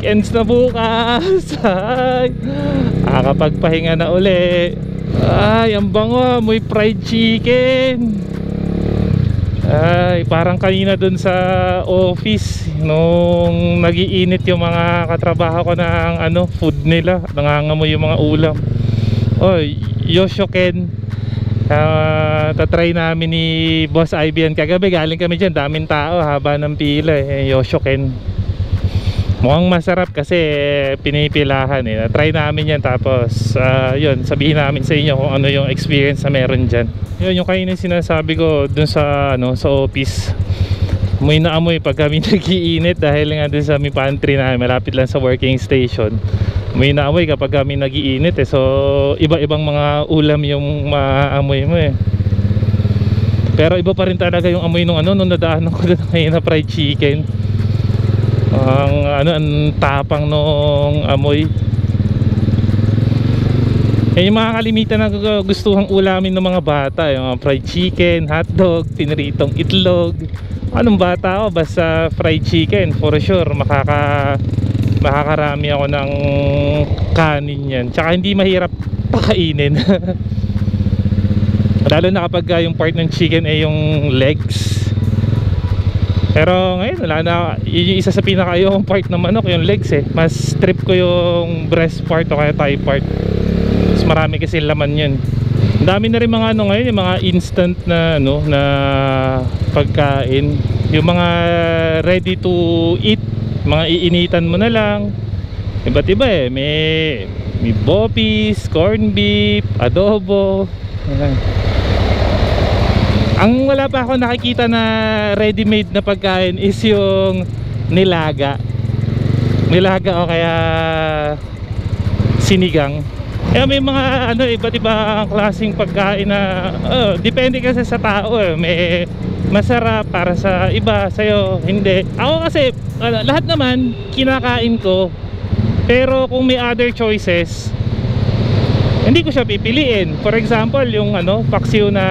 weekends na bukas. Ay, nakakapagpahinga na uli. Ay, ang bango, may fried chicken. Ay, parang kanina dun sa office nung nagiinit yung mga katrabaho ko ng food nila, nangangamoy yung mga ulam. Oy, Yoshoken. Tatry namin ni Boss Ivan kagabi, galing kami dyan, daming tao, haba ng pila Yoshoken. Mukhang masarap kasi pinipilahan Try namin yan, tapos yun, sabihin namin sa inyo kung ano yung experience na meron dyan. Yun yung kanina sinasabi ko dun sa sa office. Amoy na amoy pag kami nag-iinit dahil nga dun sa may pantry na malapit lang sa working station. May naamoy kapag kami nag-iinit so iba-ibang mga ulam yung maamoy mo Pero iba pa rin talaga yung amoy nung nung nadaanan ko doon ngayon na fried chicken. Ang tapang nung amoy. Yung mga kalimitan na gustuhang ulamin ng mga bata, yung fried chicken, hotdog, piniritong itlog. Anong bata ako, basta fried chicken for sure makakarami ako ng kanin yan. Tsaka hindi mahirap pakainin. Lalo na kapag yung part ng chicken yung legs. Pero ngayon wala na. Yung isa sa pinaka-ayokong part ng manok, yung legs Mas trip ko yung breast part o kaya thigh part. Mas marami kasi laman yun. Ang dami na rin mga ngayon, yung mga instant na na pagkain. Yung mga ready to eat, mga iinitan mo na lang. Iba't iba may bopis, corn beef, adobo. Ang wala pa ako nakikita na ready-made na pagkain is yung nilaga o kaya sinigang. May mga iba't ibang klaseng pagkain na depende kasi sa tao may masarap para sa iba, sa'yo hindi. Ako kasi lahat naman kinakain ko, pero kung may other choices hindi ko siya pipiliin. For example, yung paksiw na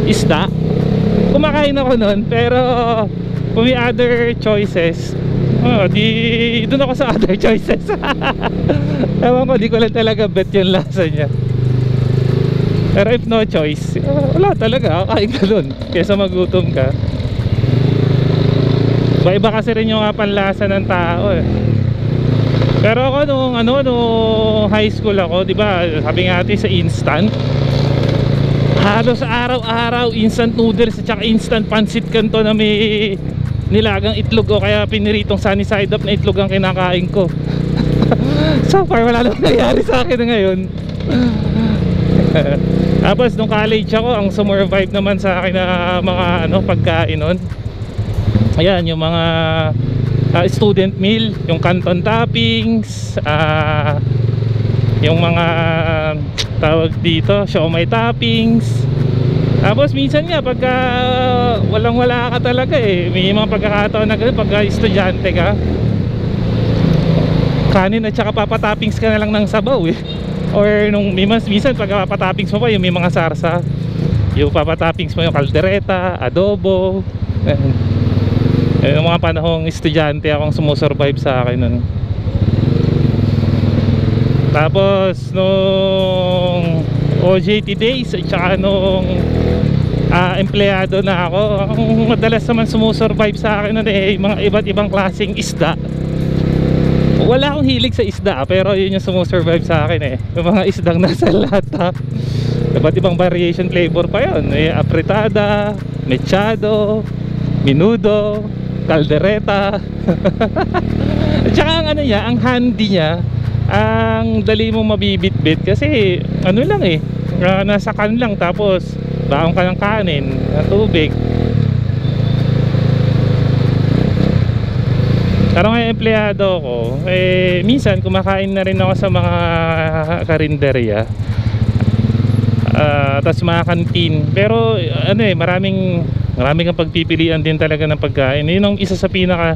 isda, kumakain ako nun, pero kung may other choices di doon ako sa other choices. Ewan ko, di ko lang talaga bet yung lasa niya. Pero if no choice, wala talaga, kakain ka dun kesa magutom ka. Iba kasi rin yung panlasa ng tao Pero ako nung high school ako, di ba, sabi nga natin sa instant, halos araw-araw instant noodles at saka instant pancit canto na may nilagang itlog o kaya piniritong sunny side up na itlog ang kinakain ko. So far wala nang nangyari sa akin ngayon. Tapos nung college ako, ang sumurvive naman sa akin na mga pagkain nun, ayan, yung mga student meal, yung canton toppings, yung mga tawag dito, siomai toppings. Tapos minsan nga pagka walang-wala ka talaga may mga pagkakataon na ganun, pagka estudyante ka, kanin at saka papatoppings ka na lang ng sabaw or nung minsan pag papatoppings mo pa yung may mga sarsa, yung papatoppings mo yung kaldereta, adobo. Yung mga panahong estudyante akong sumusurvive sa akin nun. Tapos nung OJT days at saka nung empleyado na ako, ang madalas naman sumusurvive sa akin nun mga iba't ibang klaseng isda. Wala akong hilig sa isda pero yun yung sumusurvive sa akin yung mga isdang nasa lata. Iba't ibang variation flavor pa yun, apretada, mechado, menudo, kaldereta. At saka ang ang handy niya, ang dali mong mabibitbit kasi lang nasa kan lang, tapos baon ka ng kanin, tubig. Pero ngayon empleyado ko, minsan kumakain na rin ako sa mga karinderya, tapos mga kantin. Pero maraming kang pagpipilian din talaga ng pagkain. Yun ang isa sa pinaka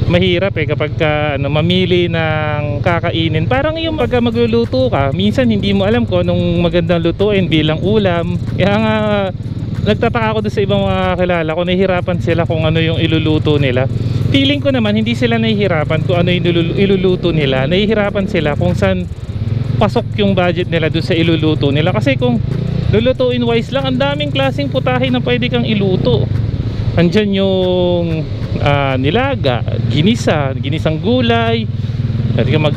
mahirap kapag mamili ng kakainin. Parang yung pagka magluluto ka, minsan hindi mo alam kung anong magandang lutuin bilang ulam. Kaya nga nagtataka ako doon sa ibang mga kilala ko, nahihirapan sila kung ano yung iluluto nila. feeling ko naman hindi sila nahihirapan kung ano yung iluluto nila. Nahihirapan sila kung saan pasok yung budget nila doon sa iluluto nila. Kasi kung lulutuin wise lang, ang daming klaseng putahe na pwede kang iluto. Andyan yung nilaga, ginisang gulay, pwede kang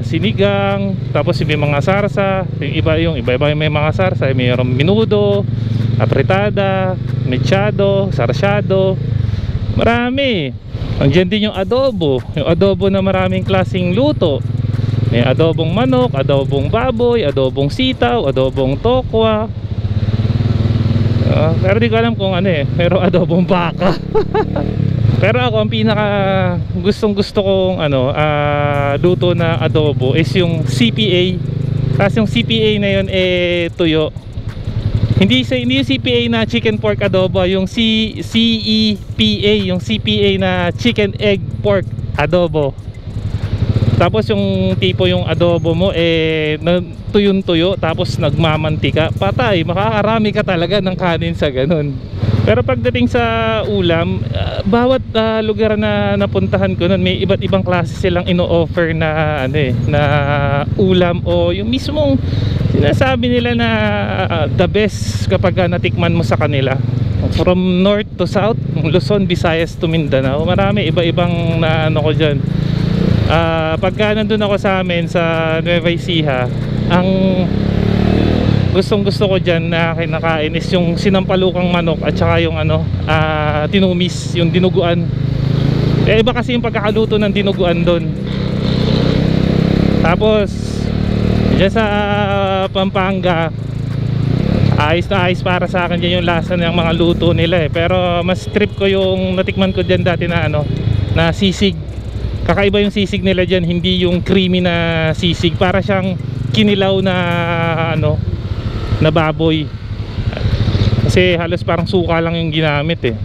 sinigang, tapos may mga sarsa, yung iba may mga sarsa, mayroong minudo, apretada, mechado, sarsyado, marami. Andiyan din yung adobo na maraming klaseng luto. May adobong manok, adobong baboy, adobong sitaw, adobong tokwa. Pero di ko alam kung ano pero adobong baka. Pero ako ang pinaka gustong-gusto kong luto na adobo is yung CPA. Tapos yung CPA na yun tuyo. Hindi yung CPA na chicken pork adobo, yung CEPA, yung CPA na chicken egg pork adobo. Tapos yung tipo yung adobo mo tuyo tapos nagmamantika, patay, makakarami ka talaga ng kanin sa ganun. Pero pagdating sa ulam, bawat lugar na napuntahan ko nun, may iba't ibang klase silang ino-offer na na ulam, o yung mismong sinasabi nila na the best kapag natikman mo sa kanila. From north to south, Luzon, Visayas to Mindanao, marami iba-ibang na ko dyan. Pagka nandun ako sa amin sa Nueva Ecija, ang gustong gusto ko dyan na kinakain is yung sinampalukang manok at saka yung tinumis, yung dinuguan. Iba kasi yung pagkakaluto ng dinuguan doon. Tapos dyan sa Pampanga, ayos na ayos para sa akin dyan yung lasa ng mga luto nila pero mas trip ko yung natikman ko dyan dati na na sisig. Kakaiba yung sisig nila dyan, hindi yung creamy na sisig, para siyang kinilaw na na baboy, kasi halos parang suka lang yung ginamit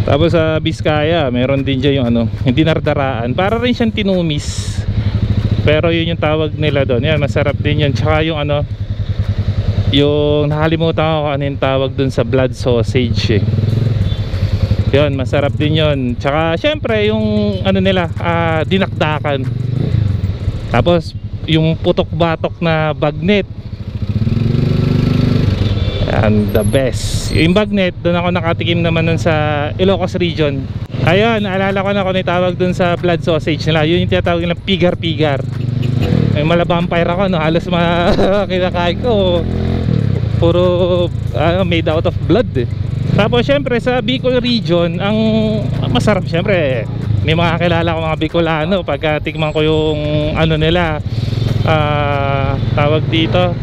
Tapos sa Biskaya meron din dyan yung hindi nardaraan, para rin siyang tinumis, pero yun yung tawag nila doon. Yan, masarap din yun. Tsaka yung yung nakalimutan ko ano yung tawag doon sa blood sausage yun, masarap din yun. Tsaka syempre yung nila, dinakdakan. Tapos yung putok-batok na bagnet, yan, the best. Yung bagnet, doon ako nakatikim naman nun sa Ilocos region. Ayun, naalala ko na kung tawag doon sa blood sausage nila. Yun yung tinatawag nila pigar-pigar. May malabampire ako, halos mga kinakain ko puro made out of blood Tapos syempre sa Bicol region, ang masarap syempre, may mga kilala ko mga Bicolano, pagka tikman ko yung nila, tawag dito,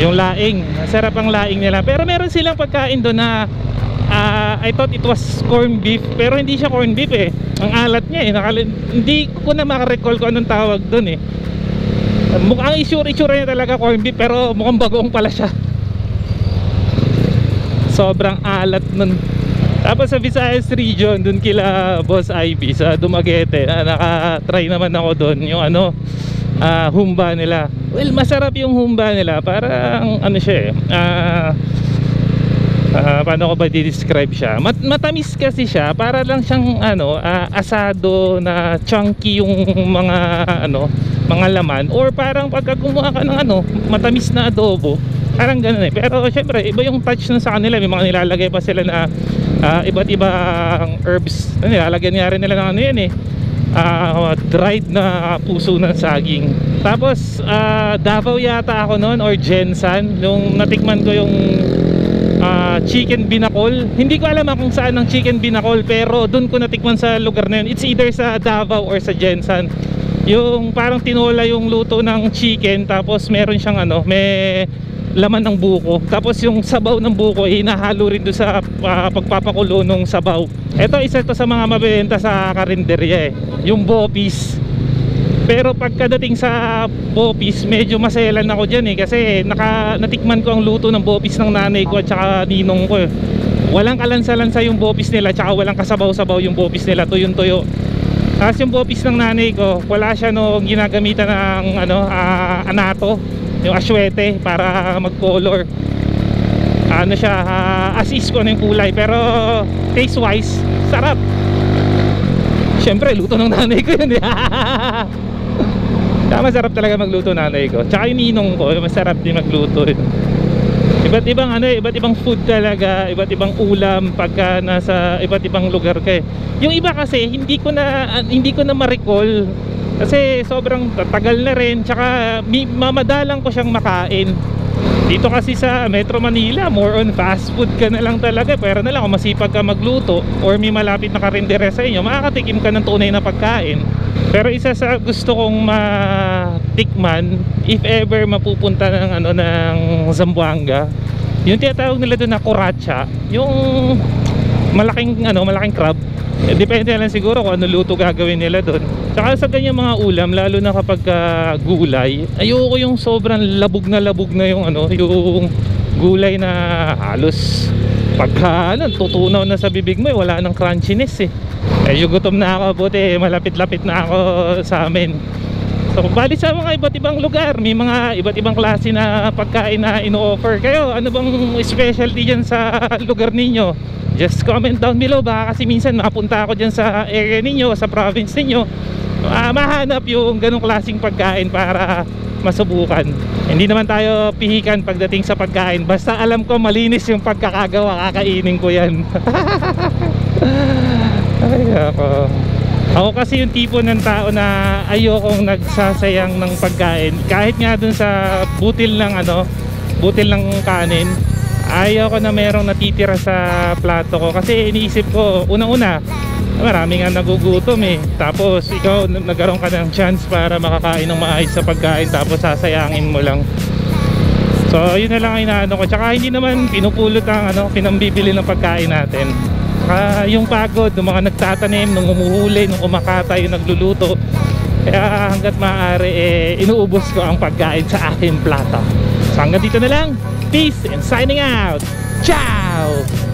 yung laing. Masarap ang laing nila. Pero meron silang pagkain doon na I thought it was corned beef, pero hindi siya corned beef Ang alat niya hindi ko na makarecall kung anong tawag doon Mukhang itsura niya talaga corned beef, pero mukhang bagoong pala siya. Sobrang alat nun. Tapos sa Visayas region, dun kila Boss Ivy sa Dumaguete, naka-try naman ako dun yung humba nila. Well, masarap yung humba nila. Parang siya paano ko ba di-describe siya? Matamis kasi siya. Para lang siyang asado na chunky yung mga laman, or parang pagka gumawa ka ng matamis na adobo, parang ganun pero syempre iba yung touch na sa kanila. May mga nilalagay pa sila na iba't ibang herbs na nilalagyan niya rin nila ng yan dried na puso ng saging. Tapos Davao yata ako noon, or Jensan, nung natikman ko yung chicken binakol. Hindi ko alam kung saan ang chicken binakol, pero dun ko natikman sa lugar na yun. It's either sa Davao or sa Jensan. Yung parang tinola yung luto ng chicken, tapos meron siyang may laman ng buko, tapos yung sabaw ng buko hinahalo rin doon sa pagpapakulo ng sabaw. Ito, isa to sa mga mabenta sa karinderya yung bopis. Pero pagkadating sa bopis, medyo maselan ako dyan kasi natikman ko ang luto ng bopis ng nanay ko at saka ninong ko Walang kalansa-lansa yung bopis nila, tsaka walang kasabaw-sabaw yung bopis nila, tuyong-tuyo. Tapos yung bopis ng nanay ko, wala siya nung ginagamitan ng anato, yung aswete para mag-color. Siya, as is ko yung kulay, pero taste wise sarap. Siyempre, luto ng nanay ko yun. Kaya masarap talaga magluto nanay ko. Tsaka yung ninong ko, masarap din magluto yun. Iba't ibang iba't ibang food talaga, iba't ibang ulam pagka nasa iba't ibang lugar ka eh. Yung iba kasi hindi ko na ma-recall kasi sobrang tagal na rin, tsaka mamadalang ko siyang makain. Dito kasi sa Metro Manila, more on fast food ka na lang talaga. Pero na lang kung masipag ka magluto or may malapit na karindere sa inyo, makakatikim ka ng tunay na pagkain. Pero isa sa gusto kong matikman, if ever mapupunta ng ng Zamboanga, yung tinatawag nila doon na kuratsa, yung malaking crab. Depende lang siguro kung ano luto gagawin nila doon. Tsaka sa ganyan mga ulam, lalo na kapag gulay, ayoko yung sobrang labog na yung yung gulay na halos pagka tutunaw na sa bibig mo, wala nang crunchiness eh. Yung gutom na ako, buti malapit-lapit na ako sa amin. So bali sa mga iba't ibang lugar, may mga iba't ibang klase na pagkain na ino-offer. Kayo, ano bang specialty dyan sa lugar ninyo? Just comment down below. Baka kasi minsan makapunta ako dyan sa area ninyo, sa province ninyo, mahanap yung ganong klaseng pagkain para masubukan. Hindi naman tayo pihikan pagdating sa pagkain. Basta alam ko malinis yung pagkakagawa, kakainin ko yan. Ay, ako kasi yung tipo ng tao na ayokong nagsasayang ng pagkain. Kahit nga dun sa butil ng kanin, ayoko na merong natitira sa plato ko. Kasi iniisip ko, unang-una, marami nga nagugutom eh. Tapos ikaw nagkaroon ka ng chance para makakain ng maayos sa pagkain, tapos sasayangin mo lang. So yun na lang ang inaano ko. Tsaka hindi naman pinupulot ang pinambibili ng pagkain natin. Yung pagod ng mga nagtatanim, nung humuhuli, nung kumakatay, yung nagluluto. Kaya hanggat maaari inuubos ko ang pagkain sa aking plato. So hanggang dito na lang. Peace and signing out. Ciao!